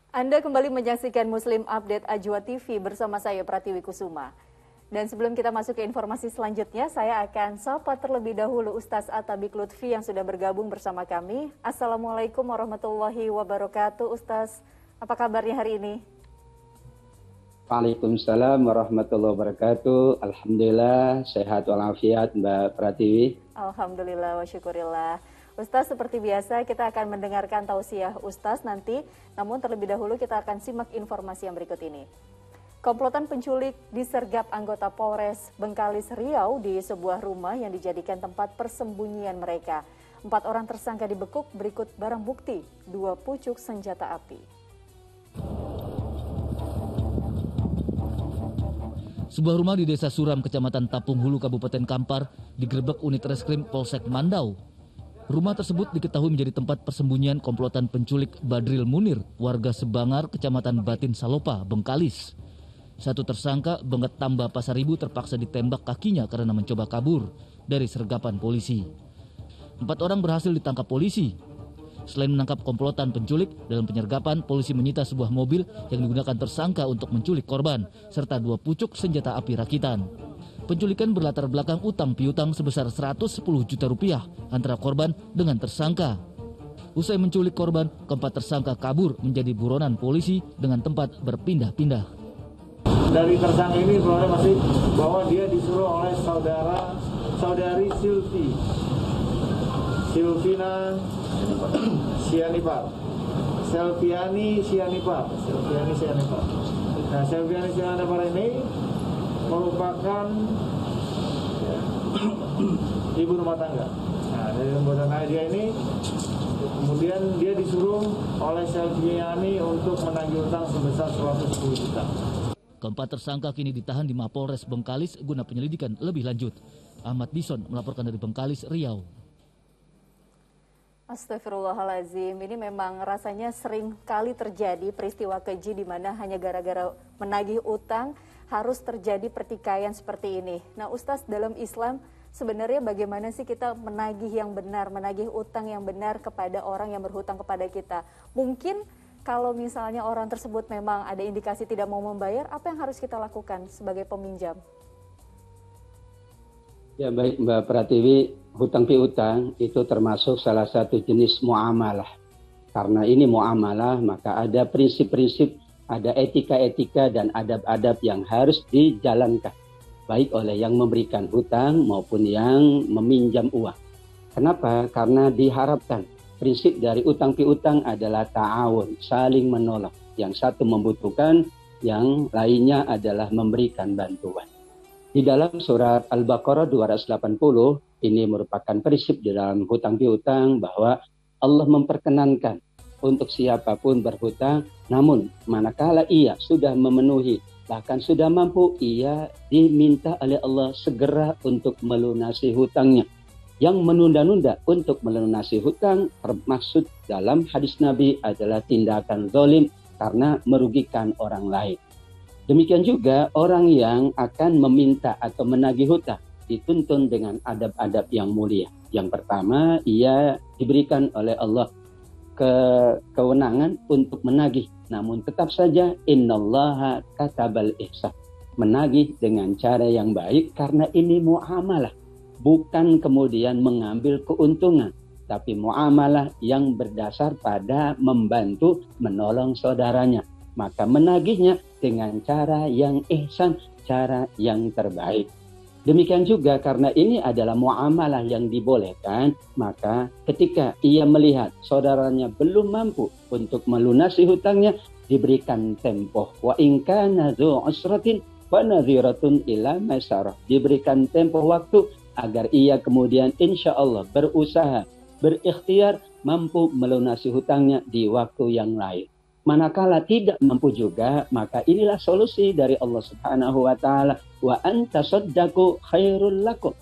Anda kembali menyaksikan Muslim Update Ajwa TV bersama saya Pratiwi Kusuma. Dan sebelum kita masuk ke informasi selanjutnya, saya akan sapa terlebih dahulu Ustadz Atabik Lutfi yang sudah bergabung bersama kami. Assalamualaikum warahmatullahi wabarakatuh. Ustadz, apa kabarnya hari ini? Waalaikumsalam warahmatullahi wabarakatuh. Alhamdulillah, sehat walafiat Mbak Pratiwi. Alhamdulillah wa syukurillah. Ustadz, seperti biasa kita akan mendengarkan tausiah Ustadz nanti. Namun terlebih dahulu kita akan simak informasi yang berikut ini. Komplotan penculik disergap anggota Polres Bengkalis Riau di sebuah rumah yang dijadikan tempat persembunyian mereka. 4 orang tersangka dibekuk, berikut barang bukti, 2 pucuk senjata api. Sebuah rumah di Desa Suram, Kecamatan Tapung Hulu, Kabupaten Kampar, digerebek unit reskrim Polsek Mandau. Rumah tersebut diketahui menjadi tempat persembunyian komplotan penculik Badril Munir, warga Sebangar, Kecamatan Batin Salopa, Bengkalis. Satu tersangka, Benget Tamba Pasaribu, terpaksa ditembak kakinya karena mencoba kabur dari sergapan polisi. 4 orang berhasil ditangkap polisi. Selain menangkap komplotan penculik, dalam penyergapan polisi menyita sebuah mobil yang digunakan tersangka untuk menculik korban, serta 2 pucuk senjata api rakitan. Penculikan berlatar belakang utang piutang sebesar 110 juta rupiah antara korban dengan tersangka. Usai menculik korban, keempat tersangka kabur menjadi buronan polisi dengan tempat berpindah-pindah. Dari tersangka ini berada masih bahwa dia disuruh oleh saudari Silvina Sianipar. Nah, Silviani Sianipar ini merupakan ibu rumah tangga. Nah, dari rumah tangga dia ini kemudian dia disuruh oleh Silviani untuk menagih utang sebesar 110 juta. Keempat tersangka kini ditahan di Mapolres Bengkalis guna penyelidikan lebih lanjut. Ahmad Dison melaporkan dari Bengkalis, Riau. Astagfirullahaladzim, ini memang rasanya sering kali terjadi peristiwa keji di mana hanya gara-gara menagih utang harus terjadi pertikaian seperti ini. Nah Ustadz, dalam Islam sebenarnya bagaimana sih kita menagih yang benar, menagih utang yang benar kepada orang yang berhutang kepada kita? Mungkin kalau misalnya orang tersebut memang ada indikasi tidak mau membayar, apa yang harus kita lakukan sebagai peminjam? Ya baik Mbak Pratiwi, hutang piutang itu termasuk salah satu jenis muamalah. Karena ini muamalah, maka ada prinsip-prinsip, ada etika-etika dan adab-adab yang harus dijalankan. Baik oleh yang memberikan hutang maupun yang meminjam uang. Kenapa? Karena diharapkan. Prinsip dari utang piutang adalah ta'awun, saling menolong. Yang satu membutuhkan, yang lainnya adalah memberikan bantuan. Di dalam surat Al-Baqarah 280, ini merupakan prinsip di dalam hutang piutang bahwa Allah memperkenankan untuk siapapun berhutang, namun manakala ia sudah memenuhi, bahkan sudah mampu, ia diminta oleh Allah segera untuk melunasi hutangnya. Yang menunda-nunda untuk melunasi hutang termaksud dalam hadis Nabi adalah tindakan zalim karena merugikan orang lain. Demikian juga orang yang akan meminta atau menagih hutang dituntun dengan adab-adab yang mulia. Yang pertama, ia diberikan oleh Allah kewenangan untuk menagih. Namun tetap saja innallaha katabal ihsan. Menagih dengan cara yang baik karena ini muamalah. Bukan kemudian mengambil keuntungan, tapi muamalah yang berdasar pada membantu menolong saudaranya. Maka menagihnya dengan cara yang ihsan, cara yang terbaik. Demikian juga karena ini adalah muamalah yang dibolehkan, maka ketika ia melihat saudaranya belum mampu untuk melunasi hutangnya, diberikan tempo. Wa in kana dzu usratin fa nadhiratun ila maisarah. Diberikan tempo waktu agar ia kemudian insya Allah berusaha, berikhtiar, mampu melunasi hutangnya di waktu yang lain. Manakala tidak mampu juga, maka inilah solusi dari Allah Subhanahu wa Ta'ala. Wa anta saddaqu khairul lakum.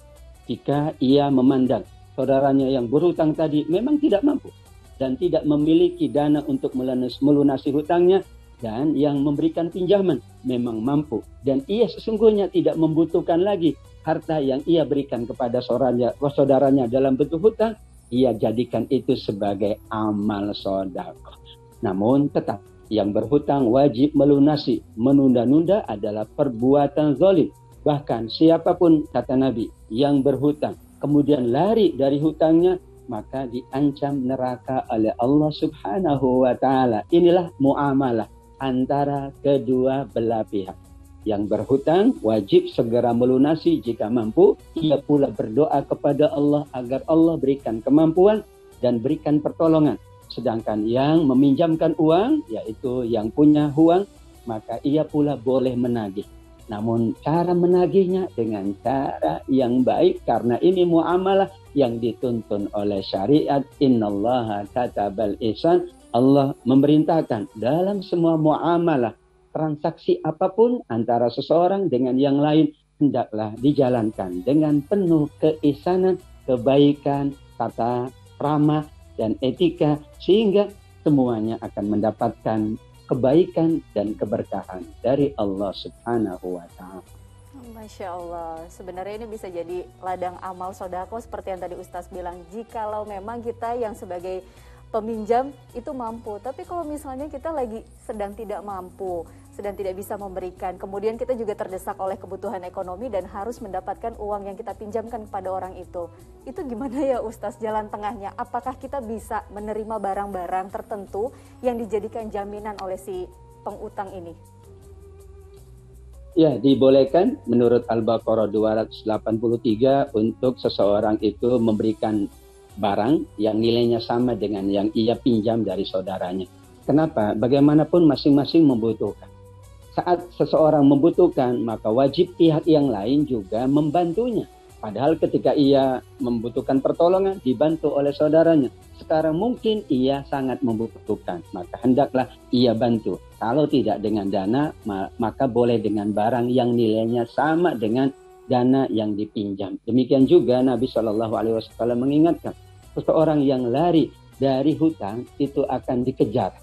Jika ia memandang saudaranya yang berhutang tadi memang tidak mampu dan tidak memiliki dana untuk melunasi hutangnya, dan yang memberikan pinjaman memang mampu dan ia sesungguhnya tidak membutuhkan lagi harta yang ia berikan kepada saudaranya dalam bentuk hutang, ia jadikan itu sebagai amal sedekah. Namun tetap Yang berhutang wajib melunasi. Menunda-nunda adalah perbuatan zalim. Bahkan siapapun, kata Nabi, yang berhutang kemudian lari dari hutangnya, maka diancam neraka oleh Allah Subhanahu wa ta'ala. Inilah muamalah antara kedua belah pihak. Yang berhutang wajib segera melunasi jika mampu. Ia pula berdoa kepada Allah agar Allah berikan kemampuan dan berikan pertolongan. Sedangkan yang meminjamkan uang, yaitu yang punya uang, maka ia pula boleh menagih. Namun cara menagihnya dengan cara yang baik, karena ini muamalah yang dituntun oleh syariat. Innallaha katabal ihsan. Allah memerintahkan dalam semua muamalah, transaksi apapun antara seseorang dengan yang lain, hendaklah dijalankan dengan penuh keihsanan, kebaikan, tata ramah, dan etika, sehingga semuanya akan mendapatkan kebaikan dan keberkahan dari Allah Subhanahu wa ta'ala. Masya Allah, sebenarnya ini bisa jadi ladang amal sodako seperti yang tadi Ustaz bilang, jikalau memang kita yang sebagai peminjam itu mampu. Tapi kalau misalnya kita lagi sedang tidak mampu, sedang tidak bisa memberikan, kemudian kita juga terdesak oleh kebutuhan ekonomi dan harus mendapatkan uang yang kita pinjamkan kepada orang itu gimana ya Ustaz jalan tengahnya? Apakah kita bisa menerima barang-barang tertentu yang dijadikan jaminan oleh si pengutang ini? Ya, dibolehkan menurut Al-Baqarah 283 untuk seseorang itu memberikan barang yang nilainya sama dengan yang ia pinjam dari saudaranya. Kenapa? Bagaimanapun masing-masing membutuhkan. Saat seseorang membutuhkan, maka wajib pihak yang lain juga membantunya. Padahal ketika ia membutuhkan pertolongan, dibantu oleh saudaranya. Sekarang mungkin ia sangat membutuhkan, maka hendaklah ia bantu. Kalau tidak dengan dana, maka boleh dengan barang yang nilainya sama dengan dana yang dipinjam. Demikian juga Nabi SAW mengingatkan, seseorang yang lari dari hutang itu akan dikejar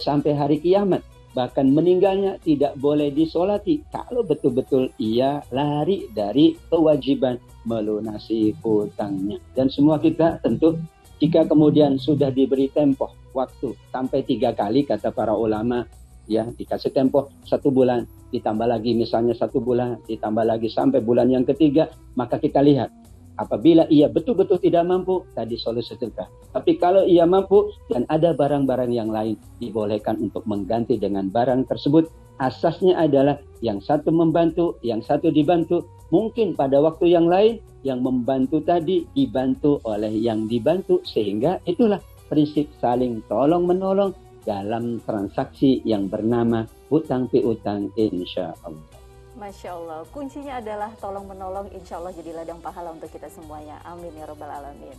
sampai hari kiamat. Bahkan meninggalnya tidak boleh disolati kalau betul-betul ia lari dari kewajiban melunasi hutangnya. Dan semua kita tentu jika kemudian sudah diberi tempoh waktu sampai 3 kali, kata para ulama, ya dikasih tempoh 1 bulan, ditambah lagi misalnya 1 bulan, ditambah lagi sampai bulan yang ketiga, maka kita lihat apabila ia betul-betul tidak mampu, tadi solusi sedekah. Tapi kalau ia mampu dan ada barang-barang yang lain, dibolehkan untuk mengganti dengan barang tersebut. Asasnya adalah yang satu membantu, yang satu dibantu. Mungkin pada waktu yang lain, yang membantu tadi dibantu oleh yang dibantu. Sehingga itulah prinsip saling tolong-menolong dalam transaksi yang bernama hutang piutang, insya Allah. Masya Allah, kuncinya adalah tolong menolong, insya Allah jadi ladang pahala untuk kita semuanya. Amin ya Rabbal Alamin.